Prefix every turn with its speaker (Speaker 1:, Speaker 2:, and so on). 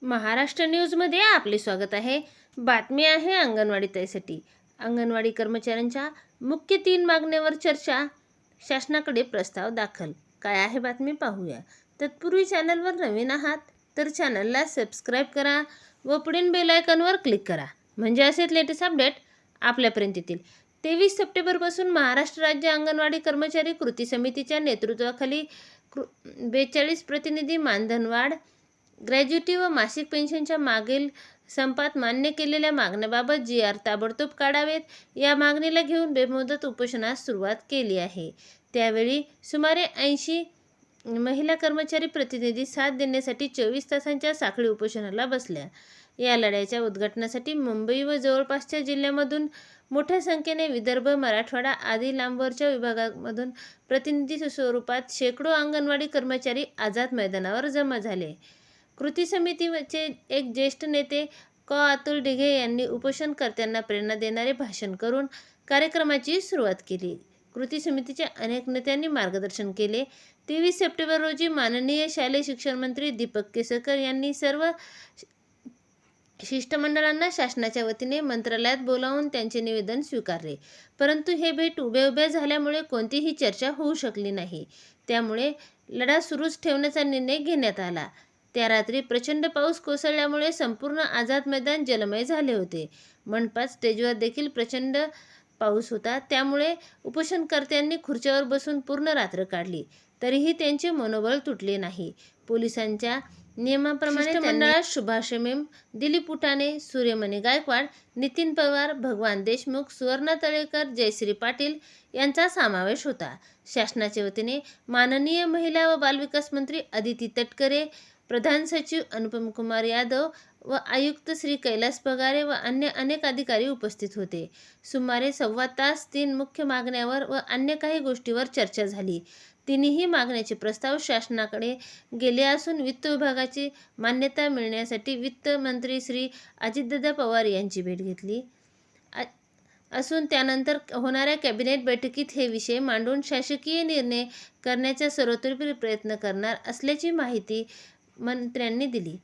Speaker 1: महाराष्ट्र न्यूजमध्ये आपले स्वागत आहे। बातमी आहे अंगणवाडी ताईसाठी। अंगणवाडी कर्मचाऱ्यांच्या मुख्य 3 मागण्यांवर चर्चा, शासनाकडे प्रस्ताव दाखल। काय आहे बातमी पाहूया। तत्पूर्वी चॅनलवर नवीन आहात तर चॅनलला सबस्क्राइब करा व पुढील बेल आयकॉनवर क्लिक करा, म्हणजे असेच लेटेस्ट अपडेट आपल्यापर्यंत येतील। 23 सप्टेंबरपासून महाराष्ट्र राज्य अंगणवाडी कर्मचारी कृती समितीच्या नेतृत्वाखाली 42 प्रतिनिधी मानधनवाढ, ग्रॅज्युटी व मासिक पेन्शनच्या मागील संपात मान्य केलेल्या मागण्याबाबत जी.आर. ताबडतोब काढावेत, या मागणीला घेऊन बेमुदत उपोषणास सुरुवात केली आहे। त्यावेळी सुमारे 80 महिला कर्मचारी प्रतिनिधी साथ देण्यासाठी 24 तासांच्या साखळी उपोषणाला बसल्या। या लढ्याच्या उद्घाटनासाठी मुंबई व जवळपासच्या जिल्ह्यांमधून मोठ्या संख्येने विदर्भ, मराठवाडा आदी लांबवरच्या विभागांमधून प्रतिनिधी स्वरूपात शेकडो अंगणवाडी कर्मचारी आझाद मैदानावर जमा झाले। कृती समितीचे एक ज्येष्ठ नेते अतुल दिघे यांनी उपोषणकर्त्यांना प्रेरणा देणारे भाषण करून कार्यक्रमाची सुरुवात केली। कृती समितीच्या अनेक नेत्यांनी मार्गदर्शन केले। 23 सप्टेंबर रोजी माननीय शालेय शिक्षण मंत्री दीपक केसरकर यांनी सर्व शिष्टमंडळांना शासनाच्या वतीने मंत्रालयात बोलावून त्यांचे निवेदन स्वीकारले, परंतु हे भेट उभ्या झाल्यामुळे कोणतीही चर्चा होऊ शकली नाही। त्यामुळे लढा सुरूच ठेवण्याचा निर्णय घेण्यात आला। त्या रात्री प्रचंड पाऊस कोसळल्यामुळे संपूर्ण आझाद मैदान जलमय झाले होते। मंडपात स्टेजवर देखील प्रचंड पाऊस होता, त्यामुळे उपोषणकर्त्यांनी खुर्च्यांवर बसून पूर्ण रात्र काढली, तरीही त्यांचे मनोबल तुटले नाही। पोलिसांच्या नियमाप्रमाणे शिष्टमंडळात सुभाष मेम, दिलीप उठाणे, सूर्यमणी गायकवाड, नितीन पवार, भगवान देशमुख, सुवर्णा तळेकर, जयश्री पाटील यांचा समावेश होता। शासनाच्या वतीने माननीय महिला व बालविकास मंत्री अदिती तटकरे, प्रधान सचिव अनुपम कुमार यादव व आयुक्त श्री कैलास पगारे व अन्य अनेक अधिकारी उपस्थित होते। सुमारे सव्वा तास 3 मुख्य मागण्यांवर व अन्य काही गोष्टींवर चर्चा झाली। तिन्ही मागण्याचे प्रस्ताव शासनाकडे गेले असून वित्त विभागाची मान्यता मिळण्यासाठी वित्त मंत्री श्री अजितदादा पवार यांची भेट घेतली असून त्यानंतर होणाऱ्या कॅबिनेट बैठकीत हे विषय मांडून शासकीय निर्णय करण्याचा सर्वतोपरी प्रयत्न करणार असल्याची माहिती मंत्र्यांनी दिली।